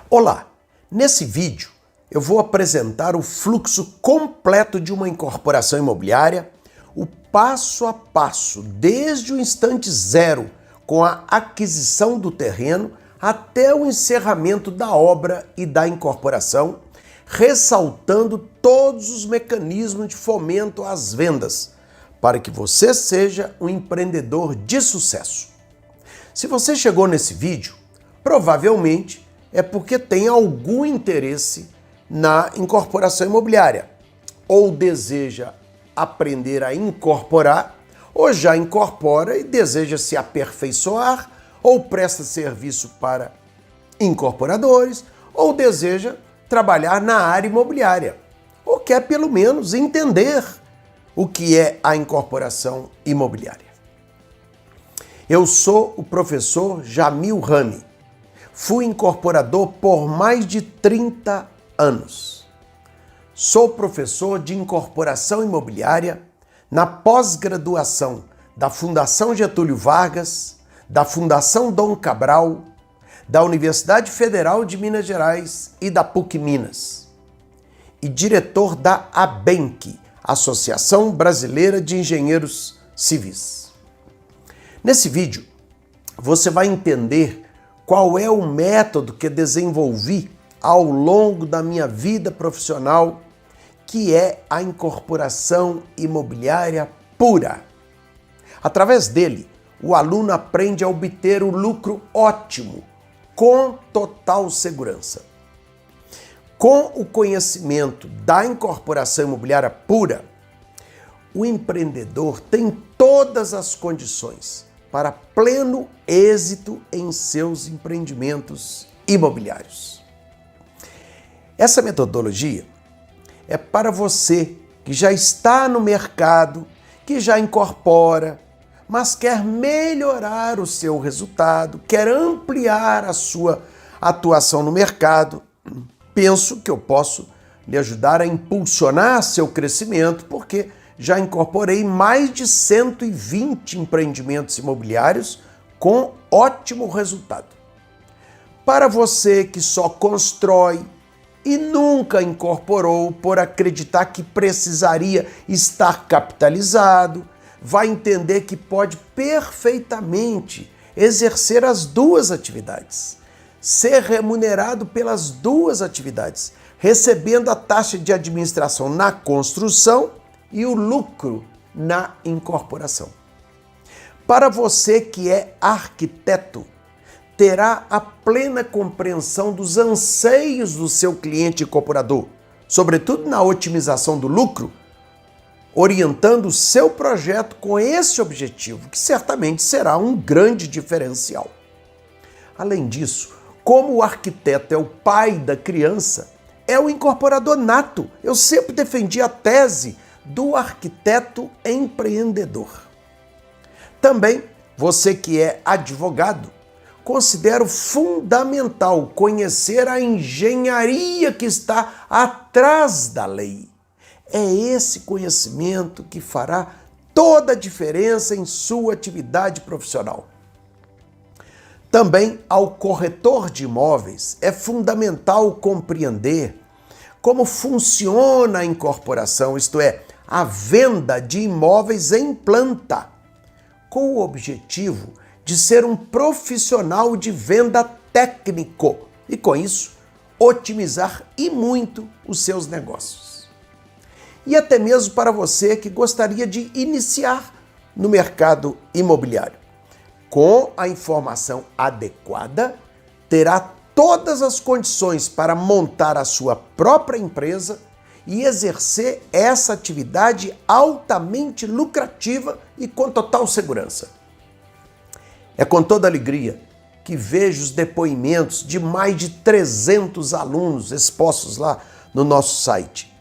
Olá! Nesse vídeo eu vou apresentar o fluxo completo de uma incorporação imobiliária, o passo a passo, desde o instante zero, com a aquisição do terreno, até o encerramento da obra e da incorporação, ressaltando todos os mecanismos de fomento às vendas, para que você seja um empreendedor de sucesso. Se você chegou nesse vídeo, provavelmente é porque tem algum interesse na incorporação imobiliária, ou deseja aprender a incorporar, ou já incorpora e deseja se aperfeiçoar, ou presta serviço para incorporadores, ou deseja trabalhar na área imobiliária, ou quer pelo menos entender o que é a incorporação imobiliária. Eu sou o professor Jamil Rami. Fui incorporador por mais de 30 anos. Sou professor de incorporação imobiliária na pós-graduação da Fundação Getúlio Vargas, da Fundação Dom Cabral, da Universidade Federal de Minas Gerais e da PUC Minas. E diretor da ABENC, Associação Brasileira de Engenheiros Civis. Nesse vídeo, você vai entender qual é o método que desenvolvi ao longo da minha vida profissional, que é a incorporação imobiliária pura. Através dele, o aluno aprende a obter o lucro ótimo, com total segurança. Com o conhecimento da incorporação imobiliária pura, o empreendedor tem todas as condições para pleno êxito em seus empreendimentos imobiliários. Essa metodologia é para você que já está no mercado, que já incorpora, mas quer melhorar o seu resultado, quer ampliar a sua atuação no mercado. Penso que eu posso lhe ajudar a impulsionar seu crescimento, porque já incorporei mais de 120 empreendimentos imobiliários com ótimo resultado. Para você que só constrói e nunca incorporou por acreditar que precisaria estar capitalizado, vai entender que pode perfeitamente exercer as duas atividades, ser remunerado pelas duas atividades, recebendo a taxa de administração na construção e o lucro na incorporação. Para você que é arquiteto, terá a plena compreensão dos anseios do seu cliente incorporador, sobretudo na otimização do lucro, orientando o seu projeto com esse objetivo, que certamente será um grande diferencial. Além disso, como o arquiteto é o pai da criança, é o incorporador nato. Eu sempre defendi a tese do arquiteto empreendedor. Também, você que é advogado, considero fundamental conhecer a engenharia que está atrás da lei. É esse conhecimento que fará toda a diferença em sua atividade profissional. Também, ao corretor de imóveis, é fundamental compreender como funciona a incorporação, isto é, a venda de imóveis em planta, com o objetivo de ser um profissional de venda técnico e, com isso, otimizar e muito os seus negócios. E até mesmo para você que gostaria de iniciar no mercado imobiliário. Com a informação adequada, terá todas as condições para montar a sua própria empresa e exercer essa atividade altamente lucrativa e com total segurança. É com toda alegria que vejo os depoimentos de mais de 300 alunos expostos lá no nosso site.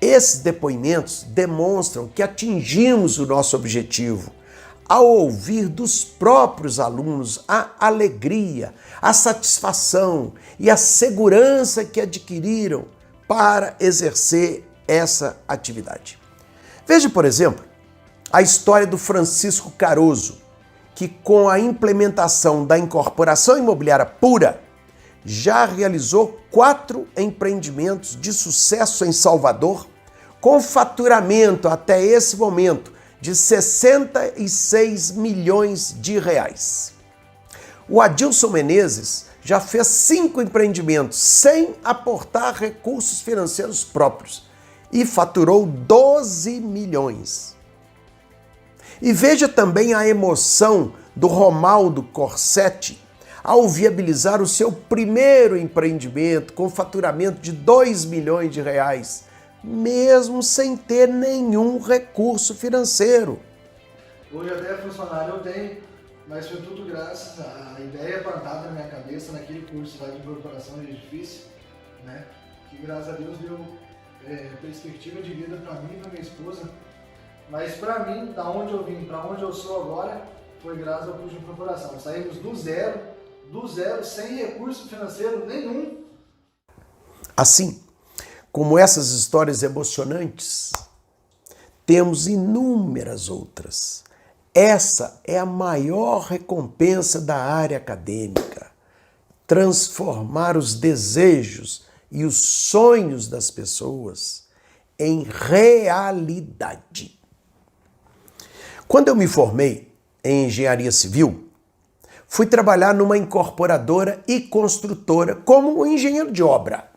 Esses depoimentos demonstram que atingimos o nosso objetivo ao ouvir dos próprios alunos a alegria, a satisfação e a segurança que adquiriram para exercer essa atividade. Veja, por exemplo, a história do Francisco Caroso, que com a implementação da incorporação imobiliária pura, já realizou 4 empreendimentos de sucesso em Salvador, com faturamento até esse momento de 66 milhões de reais. O Adilson Menezes já fez 5 empreendimentos sem aportar recursos financeiros próprios e faturou 12 milhões. E veja também a emoção do Romaldo Corsetti ao viabilizar o seu primeiro empreendimento com faturamento de 2 milhões de reais, mesmo sem ter nenhum recurso financeiro. Hoje até funcionário eu tenho, mas foi tudo graças à ideia plantada na minha cabeça naquele curso lá de incorporação de edifício, né? Que graças a Deus deu perspectiva de vida para mim e para minha esposa. Mas para mim, da onde eu vim, para onde eu sou agora, foi graças ao curso de incorporação. Saímos do zero, sem recurso financeiro nenhum. Assim como essas histórias emocionantes, temos inúmeras outras. Essa é a maior recompensa da área acadêmica: transformar os desejos e os sonhos das pessoas em realidade. Quando eu me formei em engenharia civil, fui trabalhar numa incorporadora e construtora como engenheiro de obra.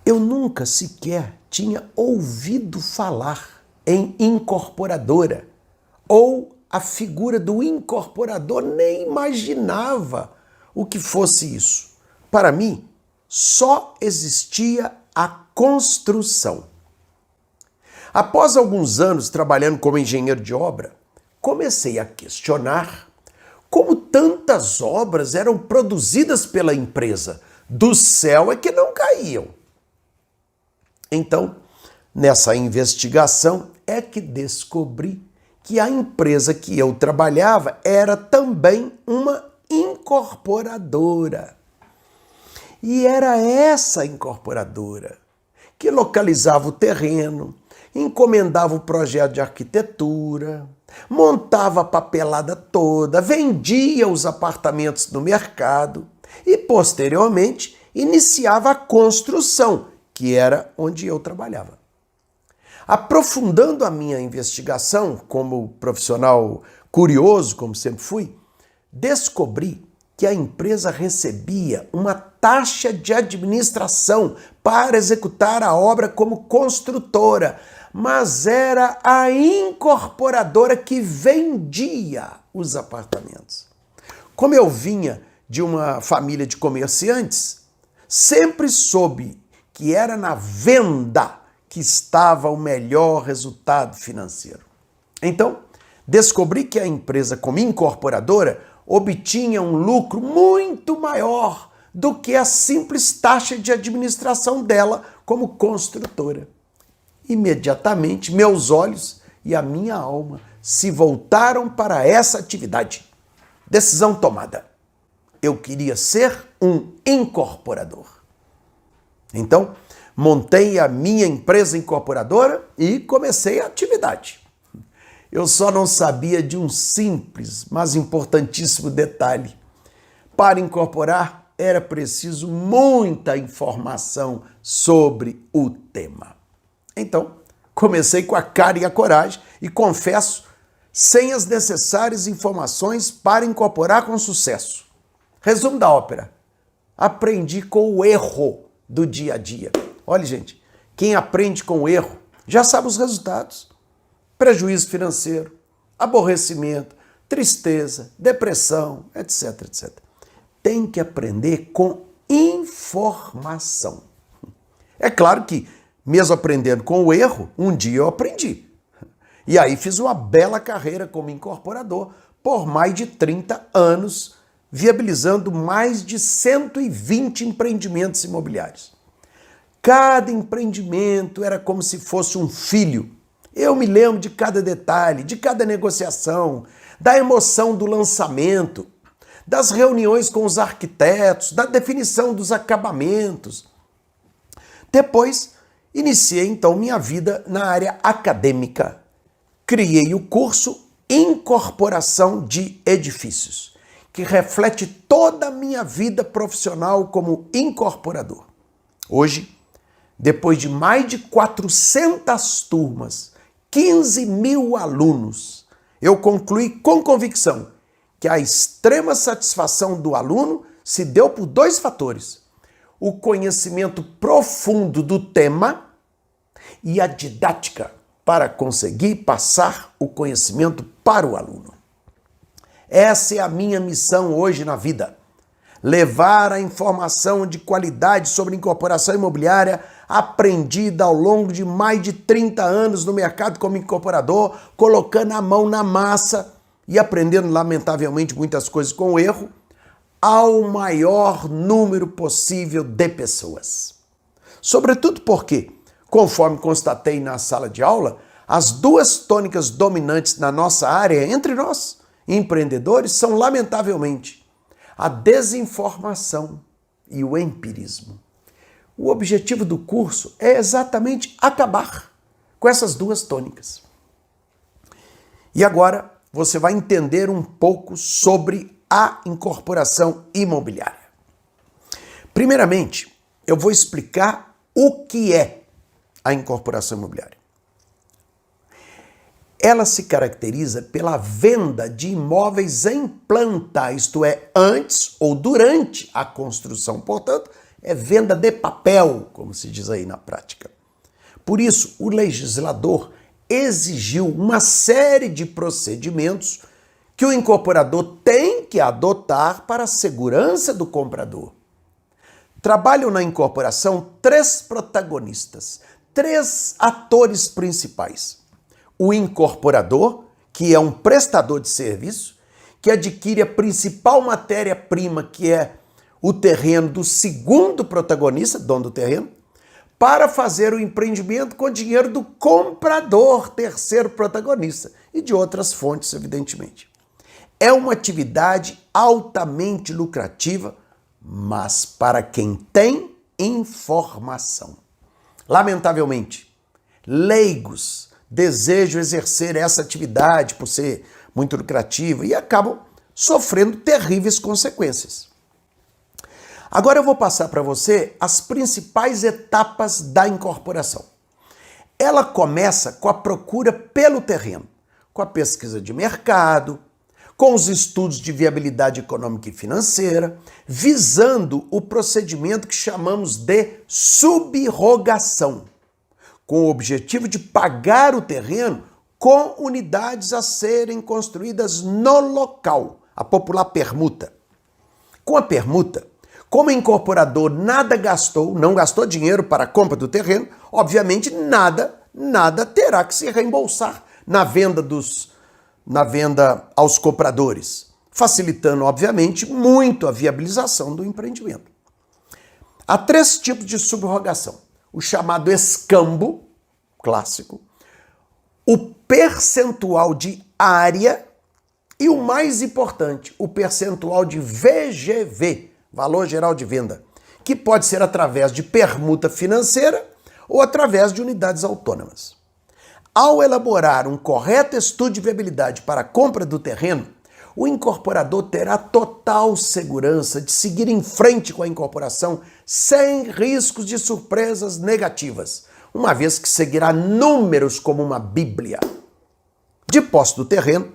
Eu nunca sequer tinha ouvido falar em incorporadora, ou a figura do incorporador, nem imaginava o que fosse isso. Para mim, só existia a construção. Após alguns anos trabalhando como engenheiro de obra, comecei a questionar como tantas obras eram produzidas pela empresa. Do céu é que não caíam. Então, nessa investigação é que descobri que a empresa que eu trabalhava era também uma incorporadora. E era essa incorporadora que localizava o terreno, encomendava o projeto de arquitetura, montava a papelada toda, vendia os apartamentos no mercado e, posteriormente, iniciava a construção, que era onde eu trabalhava. Aprofundando a minha investigação como profissional curioso, como sempre fui, descobri que a empresa recebia uma taxa de administração para executar a obra como construtora, mas era a incorporadora que vendia os apartamentos. Como eu vinha de uma família de comerciantes, sempre soube que era na venda que estava o melhor resultado financeiro. Então, descobri que a empresa, como incorporadora, obtinha um lucro muito maior do que a simples taxa de administração dela como construtora. Imediatamente, meus olhos e a minha alma se voltaram para essa atividade. Decisão tomada. Eu queria ser um incorporador. Então, montei a minha empresa incorporadora e comecei a atividade. Eu só não sabia de um simples, mas importantíssimo detalhe. Para incorporar, era preciso muita informação sobre o tema. Então, comecei com a cara e a coragem e, confesso, sem as necessárias informações para incorporar com sucesso. Resumo da ópera: aprendi com o erro do dia a dia. Olha, gente, quem aprende com o erro já sabe os resultados. Prejuízo financeiro, aborrecimento, tristeza, depressão, etc, etc. Tem que aprender com informação. É claro que, mesmo aprendendo com o erro, um dia eu aprendi. E aí fiz uma bela carreira como incorporador por mais de 30 anos, viabilizando mais de 120 empreendimentos imobiliários. Cada empreendimento era como se fosse um filho. Eu me lembro de cada detalhe, de cada negociação, da emoção do lançamento, das reuniões com os arquitetos, da definição dos acabamentos. Depois, iniciei então minha vida na área acadêmica. Criei o curso Incorporação de Edifícios, que reflete toda a minha vida profissional como incorporador. Hoje, depois de mais de 400 turmas, 15 mil alunos, eu concluí com convicção que a extrema satisfação do aluno se deu por dois fatores: o conhecimento profundo do tema e a didática para conseguir passar o conhecimento para o aluno. Essa é a minha missão hoje na vida: levar a informação de qualidade sobre incorporação imobiliária aprendida ao longo de mais de 30 anos no mercado como incorporador, colocando a mão na massa e aprendendo, lamentavelmente, muitas coisas com erro, ao maior número possível de pessoas. Sobretudo porque, conforme constatei na sala de aula, as duas tônicas dominantes na nossa área, entre nós, empreendedores, são, lamentavelmente, a desinformação e o empirismo. O objetivo do curso é exatamente acabar com essas duas tônicas. E agora você vai entender um pouco sobre a incorporação imobiliária. Primeiramente, eu vou explicar o que é a incorporação imobiliária. Ela se caracteriza pela venda de imóveis em planta, isto é, antes ou durante a construção. Portanto, é venda de papel, como se diz aí na prática. Por isso, o legislador exigiu uma série de procedimentos que o incorporador tem que adotar para a segurança do comprador. Trabalham na incorporação três protagonistas, três atores principais: o incorporador, que é um prestador de serviço, que adquire a principal matéria-prima, que é o terreno do segundo protagonista, dono do terreno, para fazer o empreendimento com dinheiro do comprador, terceiro protagonista, e de outras fontes, evidentemente. É uma atividade altamente lucrativa, mas para quem tem informação. Lamentavelmente, leigos desejam exercer essa atividade por ser muito lucrativa e acabam sofrendo terríveis consequências. Agora eu vou passar para você as principais etapas da incorporação. Ela começa com a procura pelo terreno, com a pesquisa de mercado, com os estudos de viabilidade econômica e financeira, visando o procedimento que chamamos de subrogação, com o objetivo de pagar o terreno com unidades a serem construídas no local, a popular permuta. Com a permuta, como o incorporador nada gastou, não gastou dinheiro para a compra do terreno, obviamente nada terá que se reembolsar na venda aos compradores, facilitando, obviamente, muito a viabilização do empreendimento. Há três tipos de subrogação: o chamado escambo, clássico, o percentual de área e o mais importante, o percentual de VGV, valor geral de venda, que pode ser através de permuta financeira ou através de unidades autônomas. Ao elaborar um correto estudo de viabilidade para a compra do terreno, o incorporador terá total segurança de seguir em frente com a incorporação sem riscos de surpresas negativas, uma vez que seguirá números como uma bíblia. De posse do terreno,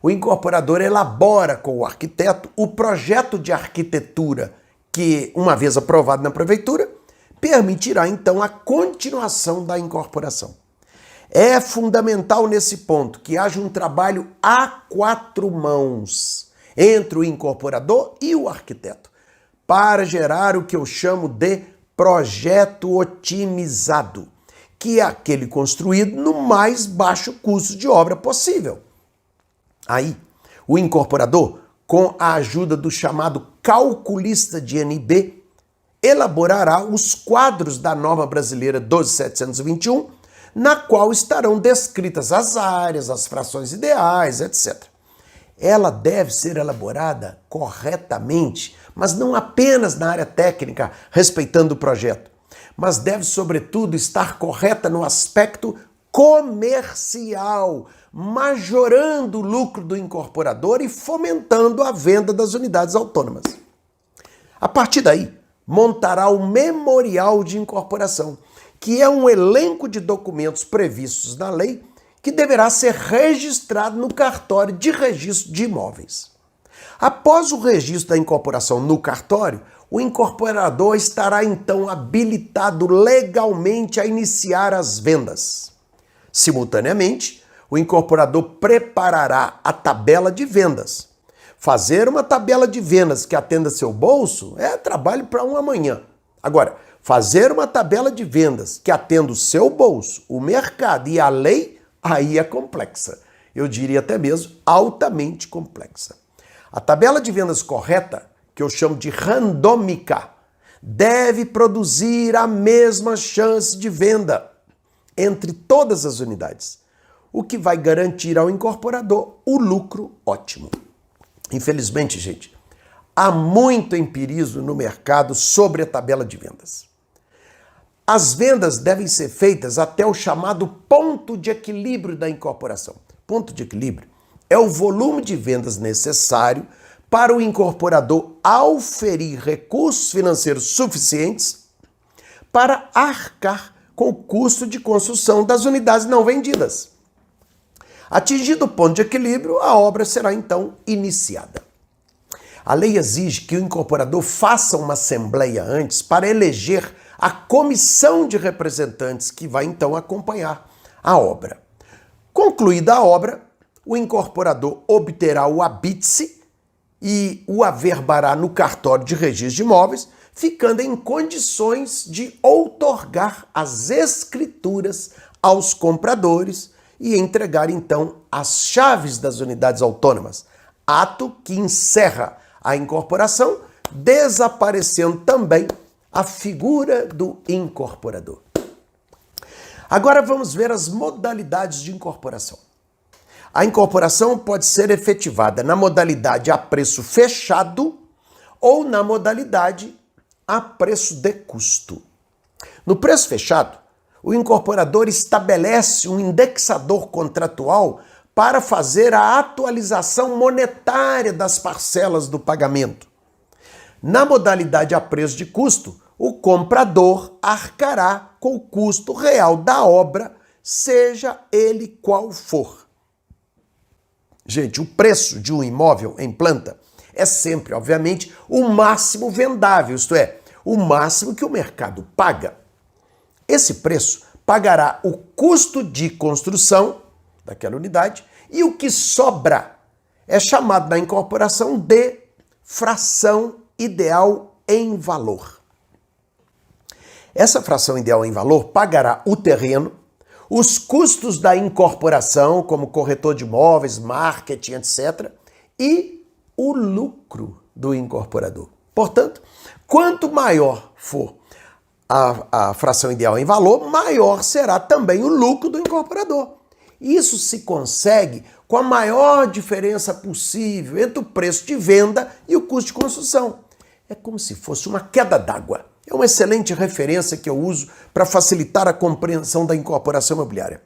o incorporador elabora com o arquiteto o projeto de arquitetura que, uma vez aprovado na prefeitura, permitirá então a continuação da incorporação. É fundamental nesse ponto que haja um trabalho a quatro mãos entre o incorporador e o arquiteto para gerar o que eu chamo de projeto otimizado, que é aquele construído no mais baixo custo de obra possível. Aí, o incorporador, com a ajuda do chamado calculista de NB, elaborará os quadros da norma brasileira 12.721, na qual estarão descritas as áreas, as frações ideais, etc. Ela deve ser elaborada corretamente, mas não apenas na área técnica, respeitando o projeto, mas deve, sobretudo, estar correta no aspecto comercial, majorando o lucro do incorporador e fomentando a venda das unidades autônomas. A partir daí, montará o memorial de incorporação, que é um elenco de documentos previstos na lei que deverá ser registrado no cartório de registro de imóveis. Após o registro da incorporação no cartório, o incorporador estará então habilitado legalmente a iniciar as vendas. Simultaneamente, o incorporador preparará a tabela de vendas. Fazer uma tabela de vendas que atenda seu bolso é trabalho para um amanhã. Agora, fazer uma tabela de vendas que atenda o seu bolso, o mercado e a lei, aí é complexa. Eu diria até mesmo altamente complexa. A tabela de vendas correta, que eu chamo de randômica, deve produzir a mesma chance de venda entre todas as unidades, o que vai garantir ao incorporador o lucro ótimo. Infelizmente, gente, há muito empirismo no mercado sobre a tabela de vendas. As vendas devem ser feitas até o chamado ponto de equilíbrio da incorporação. Ponto de equilíbrio é o volume de vendas necessário para o incorporador auferir recursos financeiros suficientes para arcar com o custo de construção das unidades não vendidas. Atingido o ponto de equilíbrio, a obra será então iniciada. A lei exige que o incorporador faça uma assembleia antes para eleger a comissão de representantes que vai então acompanhar a obra. Concluída a obra, o incorporador obterá o habite-se e o averbará no cartório de registro de imóveis, ficando em condições de outorgar as escrituras aos compradores e entregar então as chaves das unidades autônomas, ato que encerra a incorporação, desaparecendo também a figura do incorporador. Agora vamos ver as modalidades de incorporação. A incorporação pode ser efetivada na modalidade a preço fechado ou na modalidade a preço de custo. No preço fechado, o incorporador estabelece um indexador contratual para fazer a atualização monetária das parcelas do pagamento. Na modalidade a preço de custo, o comprador arcará com o custo real da obra, seja ele qual for. Gente, o preço de um imóvel em planta é sempre, obviamente, o máximo vendável, isto é, o máximo que o mercado paga. Esse preço pagará o custo de construção daquela unidade e o que sobra é chamado na incorporação de fração ideal em valor. Essa fração ideal em valor pagará o terreno, os custos da incorporação, como corretor de imóveis, marketing, etc., e o lucro do incorporador. Portanto, quanto maior for a fração ideal em valor, maior será também o lucro do incorporador. Isso se consegue com a maior diferença possível entre o preço de venda e o custo de construção. É como se fosse uma queda d'água. É uma excelente referência que eu uso para facilitar a compreensão da incorporação imobiliária.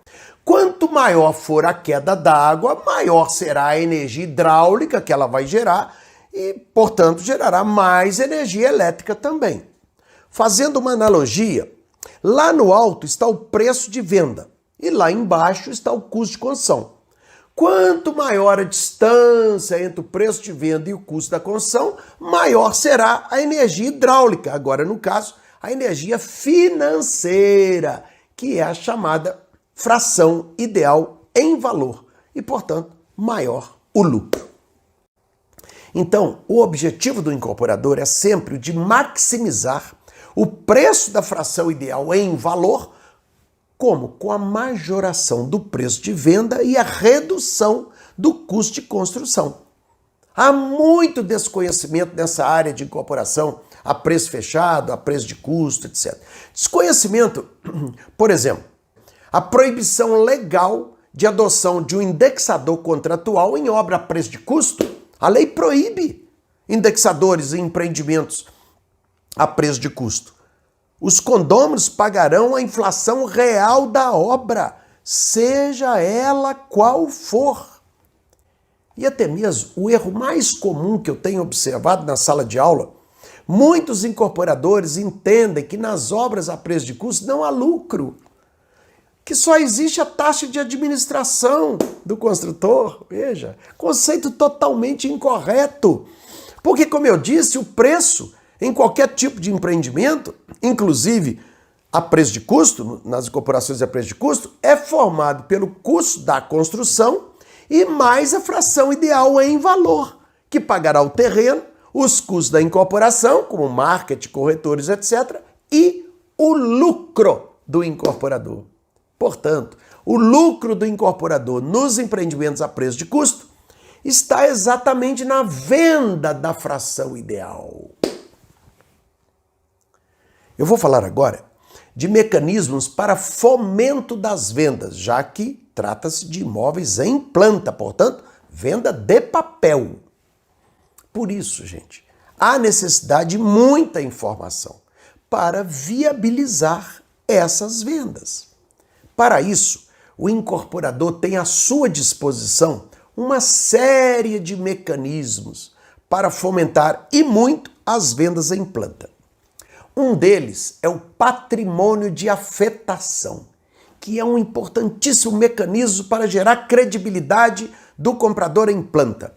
Quanto maior for a queda d'água, maior será a energia hidráulica que ela vai gerar e, portanto, gerará mais energia elétrica também. Fazendo uma analogia, lá no alto está o preço de venda e lá embaixo está o custo de construção. Quanto maior a distância entre o preço de venda e o custo da construção, maior será a energia hidráulica. Agora, no caso, a energia financeira, que é a chamada fração ideal em valor e, portanto, maior o lucro. Então, o objetivo do incorporador é sempre o de maximizar o preço da fração ideal em valor, como com a majoração do preço de venda e a redução do custo de construção. Há muito desconhecimento nessa área de incorporação, a preço fechado, a preço de custo, etc. Desconhecimento, por exemplo, a proibição legal de adoção de um indexador contratual em obra a preço de custo. A lei proíbe indexadores em empreendimentos a preço de custo. Os condôminos pagarão a inflação real da obra, seja ela qual for. E até mesmo o erro mais comum que eu tenho observado na sala de aula, muitos incorporadores entendem que nas obras a preço de custo não há lucro, que só existe a taxa de administração do construtor. Veja, conceito totalmente incorreto. Porque, como eu disse, o preço em qualquer tipo de empreendimento, inclusive a preço de custo, nas incorporações a preço de custo, é formado pelo custo da construção e mais a fração ideal em valor, que pagará o terreno, os custos da incorporação, como marketing, corretores, etc., e o lucro do incorporador. Portanto, o lucro do incorporador nos empreendimentos a preço de custo está exatamente na venda da fração ideal. Eu vou falar agora de mecanismos para fomento das vendas, já que trata-se de imóveis em planta, portanto, venda de papel. Por isso, gente, há necessidade de muita informação para viabilizar essas vendas. Para isso, o incorporador tem à sua disposição uma série de mecanismos para fomentar e muito as vendas em planta. Um deles é o patrimônio de afetação, que é um importantíssimo mecanismo para gerar credibilidade do comprador em planta.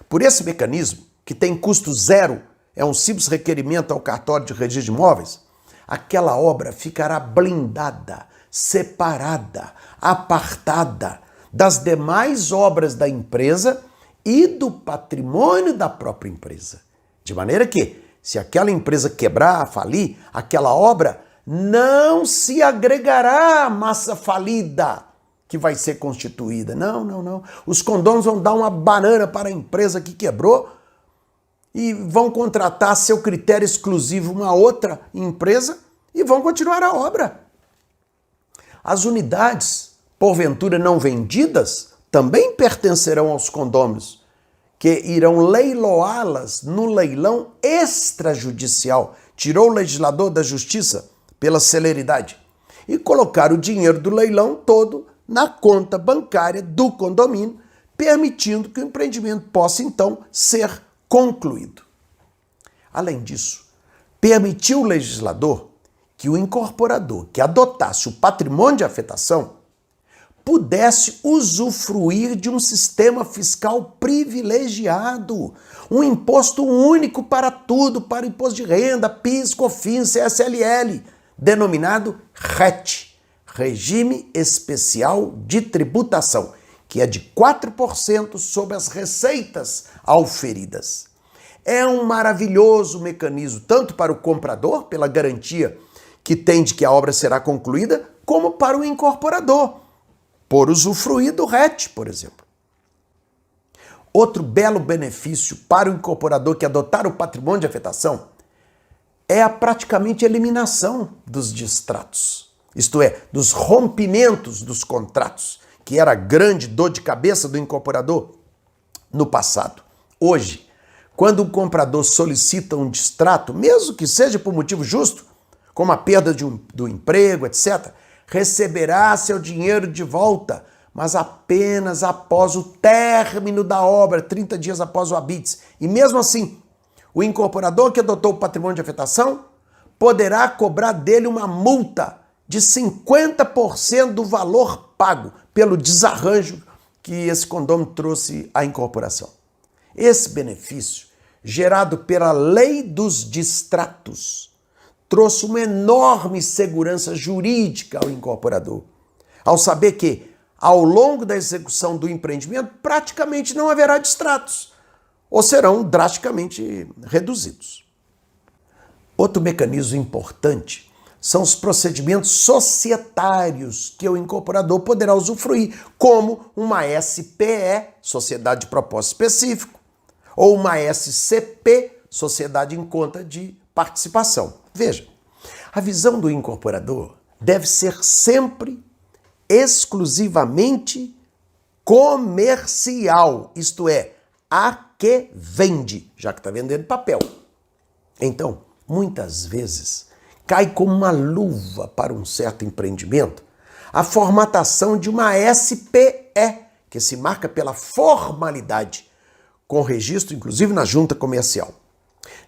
Por esse mecanismo, que tem custo zero, é um simples requerimento ao cartório de registro de imóveis, aquela obra ficará blindada, separada, apartada das demais obras da empresa e do patrimônio da própria empresa. De maneira que, se aquela empresa quebrar, falir, aquela obra não se agregará à massa falida que vai ser constituída. Não. Os condôminos vão dar uma banana para a empresa que quebrou e vão contratar a seu critério exclusivo uma outra empresa e vão continuar a obra. As unidades, porventura não vendidas, também pertencerão aos condôminos, que irão leiloá-las no leilão extrajudicial. Tirou o legislador da justiça pela celeridade e colocar o dinheiro do leilão todo na conta bancária do condomínio, permitindo que o empreendimento possa, então, ser concluído. Além disso, permitiu o legislador que o incorporador que adotasse o patrimônio de afetação pudesse usufruir de um sistema fiscal privilegiado, um imposto único para tudo, para imposto de renda, PIS, COFINS, CSLL, denominado RET, Regime Especial de Tributação, que é de 4% sobre as receitas auferidas. É um maravilhoso mecanismo, tanto para o comprador, pela garantia que tem de que a obra será concluída, como para o incorporador, por usufruir do RET, por exemplo. Outro belo benefício para o incorporador que adotar o patrimônio de afetação é a praticamente eliminação dos distratos, isto é, dos rompimentos dos contratos, que era a grande dor de cabeça do incorporador no passado. Hoje, quando o comprador solicita um distrato, mesmo que seja por motivo justo, como a perda do emprego, etc., receberá seu dinheiro de volta, mas apenas após o término da obra, 30 dias após o habite. E mesmo assim, o incorporador que adotou o patrimônio de afetação poderá cobrar dele uma multa de 50% do valor pago pelo desarranjo que esse condômino trouxe à incorporação. Esse benefício, gerado pela lei dos distratos, trouxe uma enorme segurança jurídica ao incorporador, ao saber que, ao longo da execução do empreendimento, praticamente não haverá distratos, ou serão drasticamente reduzidos. Outro mecanismo importante são os procedimentos societários que o incorporador poderá usufruir, como uma SPE, Sociedade de Propósito Específico, ou uma SCP, Sociedade em Conta de Participação. Veja, a visão do incorporador deve ser sempre exclusivamente comercial, isto é, a que vende, já que está vendendo papel. Então, muitas vezes, cai como uma luva para um certo empreendimento a formatação de uma SPE, que se marca pela formalidade, com registro inclusive na junta comercial.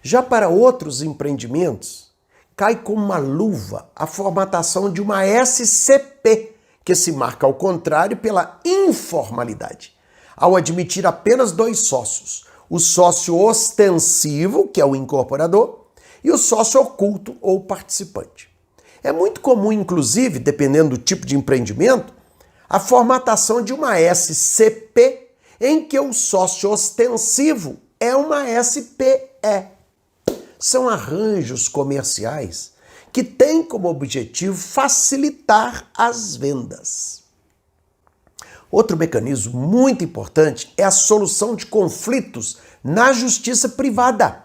Já para outros empreendimentos, cai como uma luva a formatação de uma SCP, que se marca ao contrário pela informalidade, ao admitir apenas 2 sócios, o sócio ostensivo, que é o incorporador, e o sócio oculto ou participante. É muito comum, inclusive, dependendo do tipo de empreendimento, a formatação de uma SCP em que o sócio ostensivo é uma SPE. São arranjos comerciais que têm como objetivo facilitar as vendas. Outro mecanismo muito importante é a solução de conflitos na justiça privada.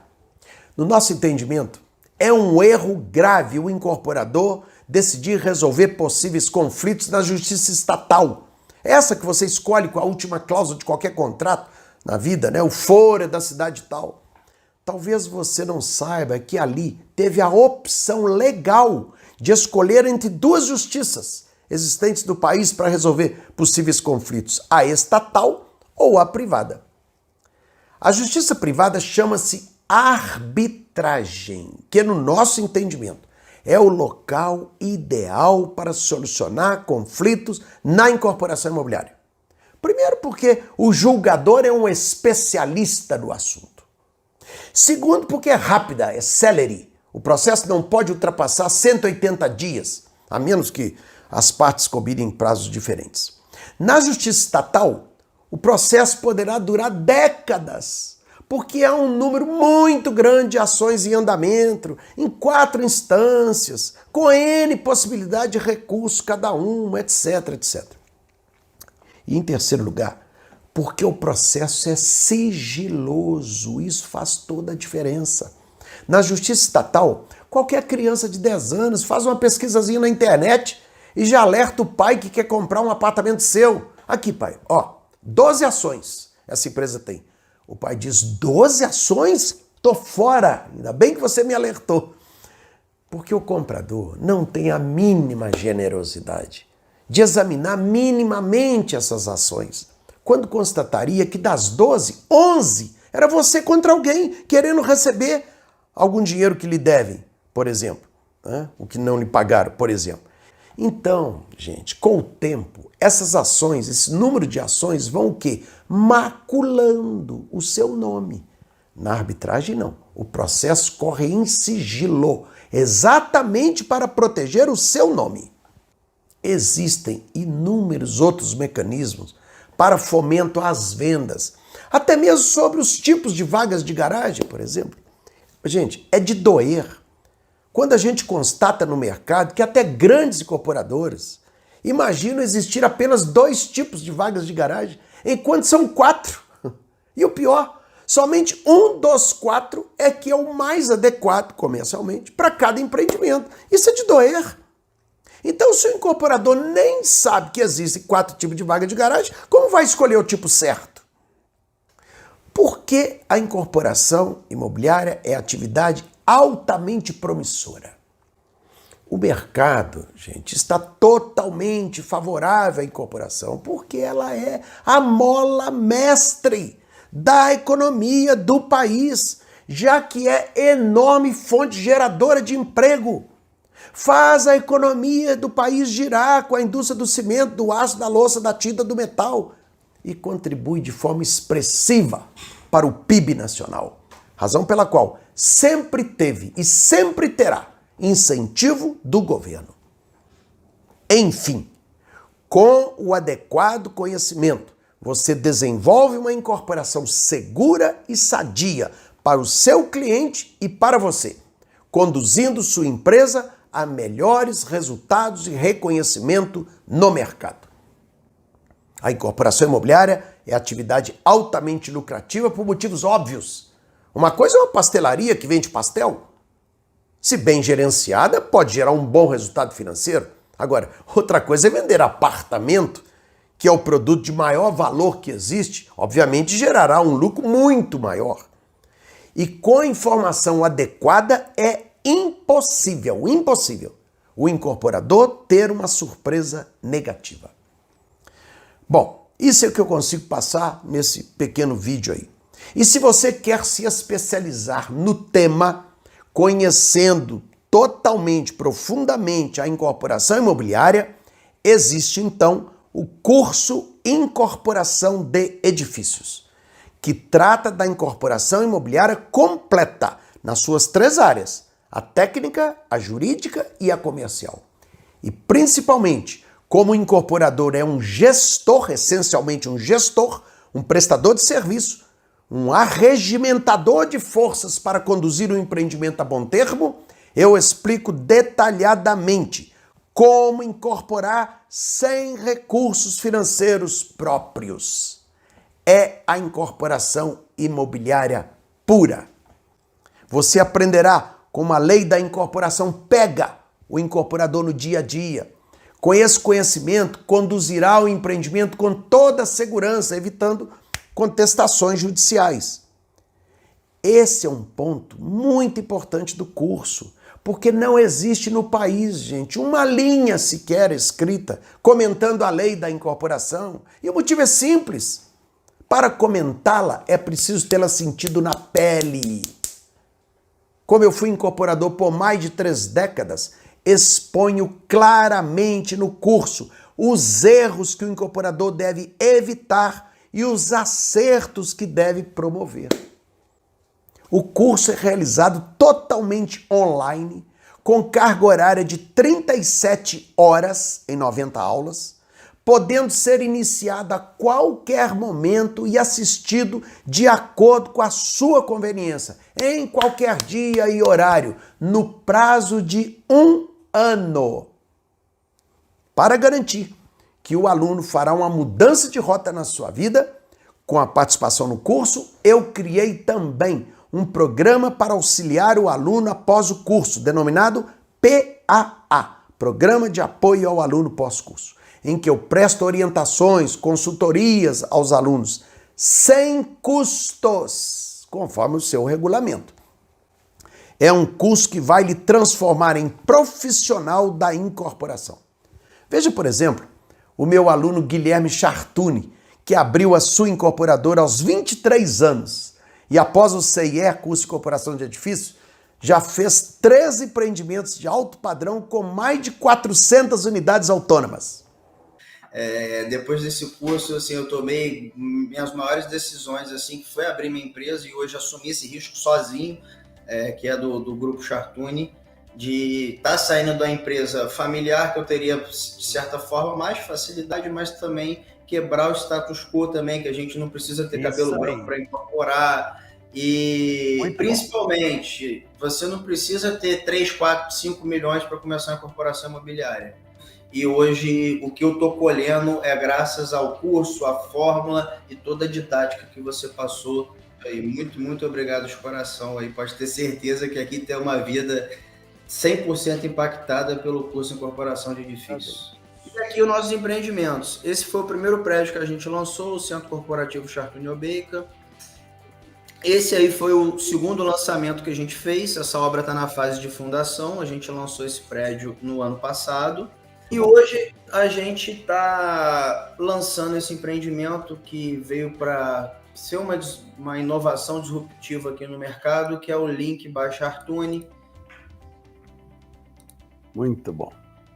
No nosso entendimento, é um erro grave o incorporador decidir resolver possíveis conflitos na justiça estatal. Essa que você escolhe com a última cláusula de qualquer contrato na vida, né? O foro é da cidade tal. Talvez você não saiba que ali teve a opção legal de escolher entre 2 justiças existentes do país para resolver possíveis conflitos, a estatal ou a privada. A justiça privada chama-se arbitragem, que no nosso entendimento é o local ideal para solucionar conflitos na incorporação imobiliária. Primeiro porque o julgador é um especialista no assunto. Segundo porque é rápida, é célere. O processo não pode ultrapassar 180 dias, a menos que as partes combinem prazos diferentes. Na justiça estatal, o processo poderá durar décadas, porque há um número muito grande de ações em andamento, em 4 instâncias, com N possibilidade de recurso cada uma, etc, etc. E em terceiro lugar, porque o processo é sigiloso, isso faz toda a diferença. Na justiça estatal, qualquer criança de 10 anos faz uma pesquisazinha na internet e já alerta o pai que quer comprar um apartamento seu. Aqui, pai, 12 ações essa empresa tem. O pai diz, 12 ações? Tô fora, ainda bem que você me alertou. Porque o comprador não tem a mínima generosidade de examinar minimamente essas ações, quando constataria que das 12, 11 era você contra alguém querendo receber algum dinheiro que lhe devem, por exemplo, o que não lhe pagaram, por exemplo. Então, gente, com o tempo, essas ações, esse número de ações vão o quê? Maculando o seu nome. Na arbitragem, não. O processo corre em sigilo, exatamente para proteger o seu nome. Existem inúmeros outros mecanismos para fomento às vendas, até mesmo sobre os tipos de vagas de garagem, por exemplo. Gente, é de doer quando a gente constata no mercado que até grandes incorporadores imaginam existir apenas 2 tipos de vagas de garagem, enquanto são 4. E o pior, somente um dos 4 é que é o mais adequado comercialmente para cada empreendimento. Isso é de doer. Então, se o incorporador nem sabe que existem 4 tipos de vaga de garagem, como vai escolher o tipo certo? Porque a incorporação imobiliária é atividade altamente promissora. O mercado, gente, está totalmente favorável à incorporação, porque ela é a mola mestre da economia do país, já que é enorme fonte geradora de emprego. Faz a economia do país girar com a indústria do cimento, do aço, da louça, da tinta, do metal e contribui de forma expressiva para o PIB nacional. Razão pela qual sempre teve e sempre terá incentivo do governo. Enfim, com o adequado conhecimento, você desenvolve uma incorporação segura e sadia para o seu cliente e para você, conduzindo sua empresa a melhores resultados e reconhecimento no mercado. A incorporação imobiliária é atividade altamente lucrativa por motivos óbvios. Uma coisa é uma pastelaria que vende pastel. Se bem gerenciada, pode gerar um bom resultado financeiro. Agora, outra coisa é vender apartamento, que é o produto de maior valor que existe, obviamente gerará um lucro muito maior. E com a informação adequada é impossível o incorporador ter uma surpresa negativa. Bom, isso é o que eu consigo passar nesse pequeno vídeo aí. E se você quer se especializar no tema, conhecendo totalmente, profundamente a incorporação imobiliária, existe então o curso Incorporação de Edifícios, que trata da incorporação imobiliária completa nas suas 3 áreas, a técnica, a jurídica e a comercial. E principalmente, como o incorporador é um gestor, essencialmente um gestor, um prestador de serviço, um arregimentador de forças para conduzir o empreendimento a bom termo, eu explico detalhadamente como incorporar sem recursos financeiros próprios. É a incorporação imobiliária pura. Você aprenderá como a lei da incorporação pega o incorporador no dia a dia. Com esse conhecimento, conduzirá o empreendimento com toda a segurança, evitando contestações judiciais. Esse é um ponto muito importante do curso, porque não existe no país, gente, uma linha sequer escrita comentando a lei da incorporação. E o motivo é simples. Para comentá-la, é preciso tê-la sentido na pele. Como eu fui incorporador por mais de 3 décadas, exponho claramente no curso os erros que o incorporador deve evitar e os acertos que deve promover. O curso é realizado totalmente online, com carga horária de 37 horas em 90 aulas, podendo ser iniciado a qualquer momento e assistido de acordo com a sua conveniência, em qualquer dia e horário, no prazo de 1 ano. Para garantir que o aluno fará uma mudança de rota na sua vida, com a participação no curso, eu criei também um programa para auxiliar o aluno após o curso, denominado PAA, Programa de Apoio ao Aluno Pós-Curso, em que eu presto orientações, consultorias aos alunos, sem custos, conforme o seu regulamento. É um curso que vai lhe transformar em profissional da incorporação. Veja, por exemplo, o meu aluno Guilherme Chartuni, que abriu a sua incorporadora aos 23 anos e após o CIE, curso de incorporação de edifícios, já fez 13 empreendimentos de alto padrão com mais de 400 unidades autônomas. Depois desse curso, assim, eu tomei minhas maiores decisões, assim, que foi abrir minha empresa e hoje assumir esse risco sozinho, que é do Grupo Chartuni, de estar saindo da empresa familiar, que eu teria, de certa forma, mais facilidade, mas também quebrar o status quo também, que a gente não precisa ter cabelo branco para incorporar. E muito principalmente, você não precisa ter 3, 4, 5 milhões para começar a incorporação imobiliária. E hoje o que eu estou colhendo é graças ao curso, à fórmula e toda a didática que você passou. Aí, muito, muito obrigado de coração. Aí, pode ter certeza que aqui tem uma vida 100% impactada pelo curso Incorporação de Edifícios. E aqui os nossos empreendimentos. Esse foi o primeiro prédio que a gente lançou, o Centro Corporativo Chartuni Obeika. Esse aí foi o segundo lançamento que a gente fez. Essa obra está na fase de fundação. A gente lançou esse prédio no ano passado. E hoje a gente está lançando esse empreendimento que veio para ser uma inovação disruptiva aqui no mercado, que é o Link by Chartuni. Muito bom.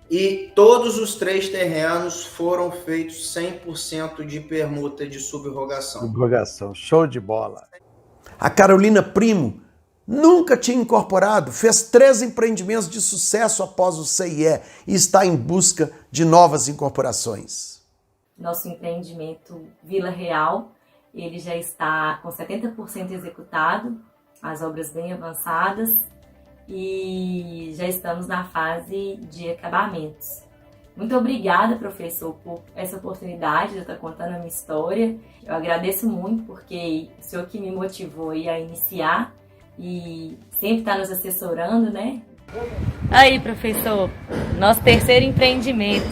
E todos os 3 terrenos foram feitos 100% de permuta de subrogação. Subrogação, show de bola. A Carolina Primo nunca tinha incorporado, fez 3 empreendimentos de sucesso após o CIE e está em busca de novas incorporações. Nosso empreendimento Vila Real, ele já está com 70% executado, as obras bem avançadas, e já estamos na fase de acabamentos. Muito obrigada, professor, por essa oportunidade de estar contando a minha história. Eu agradeço muito porque o senhor que me motivou a iniciar e sempre está nos assessorando, né? Aí, professor, nosso terceiro empreendimento,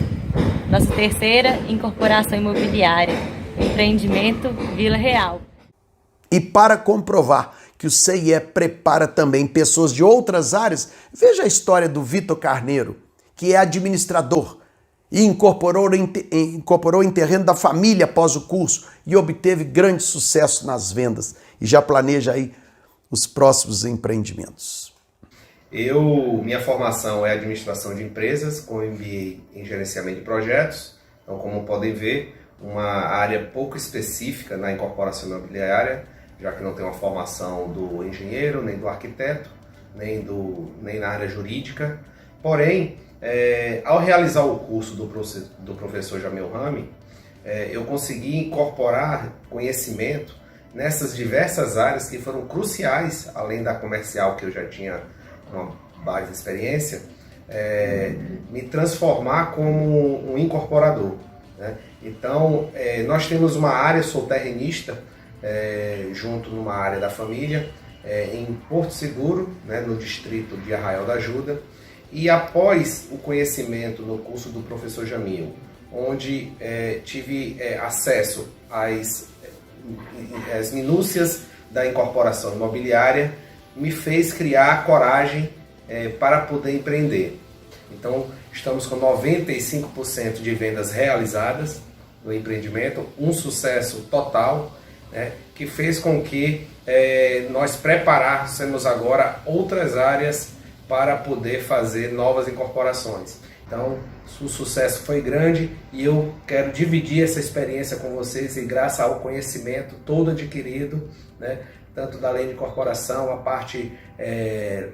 nossa terceira incorporação imobiliária, empreendimento Vila Real. E para comprovar que o CIE prepara também pessoas de outras áreas, veja a história do Vitor Carneiro, que é administrador, e incorporou em terreno da família após o curso e obteve grande sucesso nas vendas e já planeja aí os próximos empreendimentos. Minha formação é administração de empresas, com MBA em gerenciamento de projetos. Então, como podem ver, uma área pouco específica na incorporação imobiliária, já que não tem uma formação do engenheiro, nem do arquiteto, nem na área jurídica. Porém, ao realizar o curso do professor Jamil Rami, eu consegui incorporar conhecimento nessas diversas áreas que foram cruciais, além da comercial, que eu já tinha uma base de experiência, me transformar como um incorporador, né? Então, nós temos uma área, sou terrenista, junto numa área da família, em Porto Seguro, né, no distrito de Arraial da Ajuda, e após o conhecimento no curso do professor Jamil, onde tive acesso às minúcias da incorporação imobiliária, me fez criar coragem para poder empreender. Então, estamos com 95% de vendas realizadas no empreendimento, um sucesso total, né, que fez com que nós preparássemos agora outras áreas para poder fazer novas incorporações. Então, o sucesso foi grande e eu quero dividir essa experiência com vocês, e graças ao conhecimento todo adquirido, né, tanto da lei de incorporação, a parte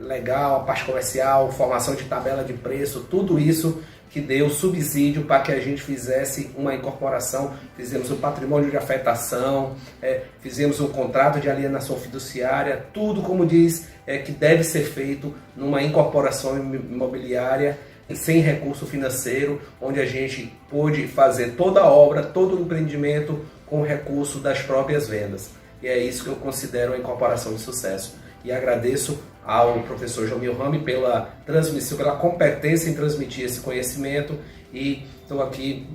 legal, a parte comercial, formação de tabela de preço, tudo isso que deu subsídio para que a gente fizesse uma incorporação. Fizemos o patrimônio de afetação, fizemos um contrato de alienação fiduciária, tudo como diz que deve ser feito numa incorporação imobiliária sem recurso financeiro, onde a gente pôde fazer toda a obra, todo o empreendimento com recurso das próprias vendas. E é isso que eu considero uma incorporação de sucesso. E agradeço ao professor Jamil Rami pela transmissão, pela competência em transmitir esse conhecimento, e estou aqui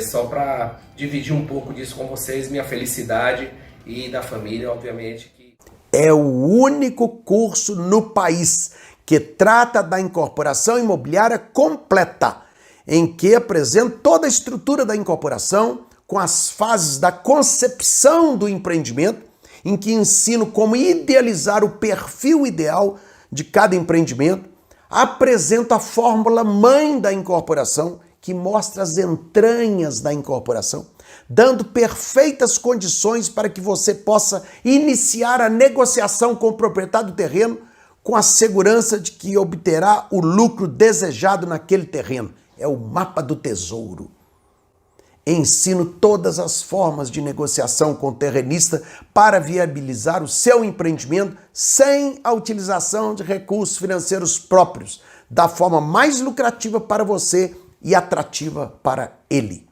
só para dividir um pouco disso com vocês, minha felicidade e da família, obviamente. É o único curso no país que trata da incorporação imobiliária completa, em que apresenta toda a estrutura da incorporação, com as fases da concepção do empreendimento, em que ensino como idealizar o perfil ideal de cada empreendimento, apresento a fórmula mãe da incorporação, que mostra as entranhas da incorporação, dando perfeitas condições para que você possa iniciar a negociação com o proprietário do terreno, com a segurança de que obterá o lucro desejado naquele terreno. É o mapa do tesouro. Ensino todas as formas de negociação com o terrenista para viabilizar o seu empreendimento sem a utilização de recursos financeiros próprios, da forma mais lucrativa para você e atrativa para ele.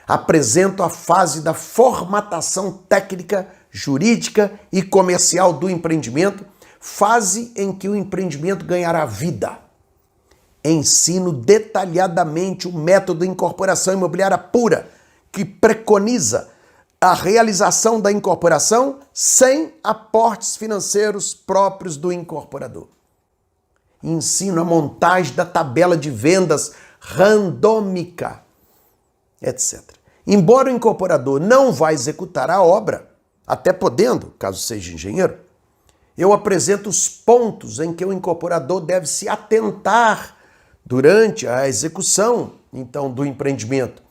Apresento a fase da formatação técnica, jurídica e comercial do empreendimento, fase em que o empreendimento ganhará vida. Ensino detalhadamente o método de incorporação imobiliária pura, que preconiza a realização da incorporação sem aportes financeiros próprios do incorporador. Ensino a montagem da tabela de vendas randômica, etc. Embora o incorporador não vá executar a obra, até podendo, caso seja engenheiro, eu apresento os pontos em que o incorporador deve se atentar durante a execução, então, do empreendimento,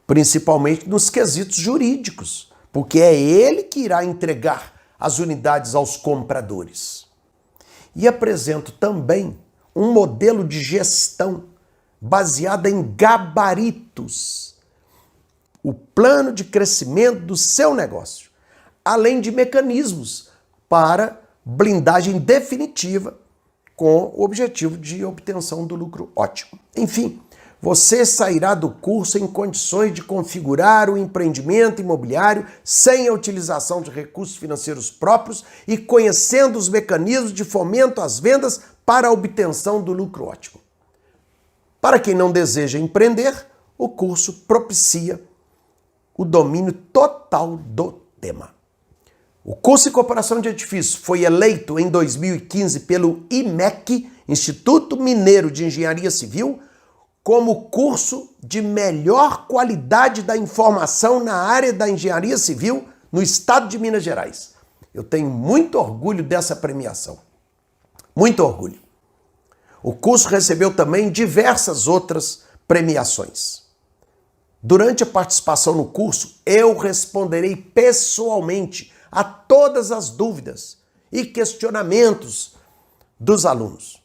principalmente nos quesitos jurídicos, porque é ele que irá entregar as unidades aos compradores. E apresento também um modelo de gestão baseado em gabaritos, o plano de crescimento do seu negócio, além de mecanismos para blindagem definitiva com o objetivo de obtenção do lucro ótimo. Enfim, você sairá do curso em condições de configurar o empreendimento imobiliário sem a utilização de recursos financeiros próprios e conhecendo os mecanismos de fomento às vendas para a obtenção do lucro ótimo. Para quem não deseja empreender, o curso propicia o domínio total do tema. O curso de incorporação de edifícios foi eleito em 2015 pelo IMEC, Instituto Mineiro de Engenharia Civil, como curso de melhor qualidade da informação na área da engenharia civil no estado de Minas Gerais. Eu tenho muito orgulho dessa premiação. Muito orgulho. O curso recebeu também diversas outras premiações. Durante a participação no curso, eu responderei pessoalmente a todas as dúvidas e questionamentos dos alunos.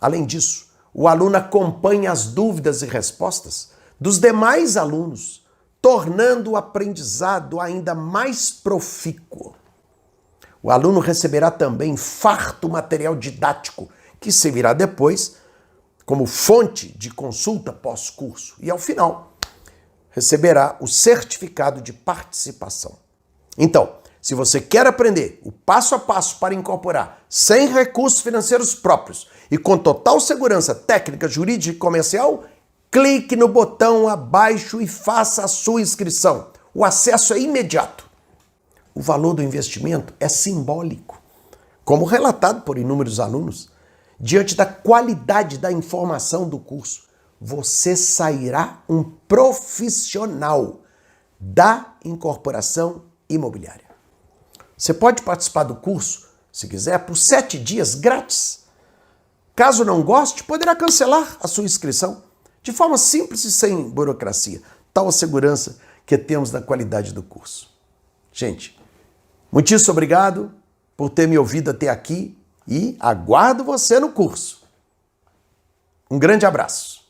Além disso, o aluno acompanha as dúvidas e respostas dos demais alunos, tornando o aprendizado ainda mais profícuo. O aluno receberá também farto material didático, que servirá depois como fonte de consulta pós-curso. E, ao final, receberá o certificado de participação. Então, se você quer aprender o passo a passo para incorporar sem recursos financeiros próprios e com total segurança técnica, jurídica e comercial, clique no botão abaixo e faça a sua inscrição. O acesso é imediato. O valor do investimento é simbólico, como relatado por inúmeros alunos. Diante da qualidade da informação do curso, você sairá um profissional da incorporação imobiliária. Você pode participar do curso, se quiser, por 7 dias grátis. Caso não goste, poderá cancelar a sua inscrição de forma simples e sem burocracia. Tal a segurança que temos na qualidade do curso. Gente, muitíssimo obrigado por ter me ouvido até aqui e aguardo você no curso. Um grande abraço.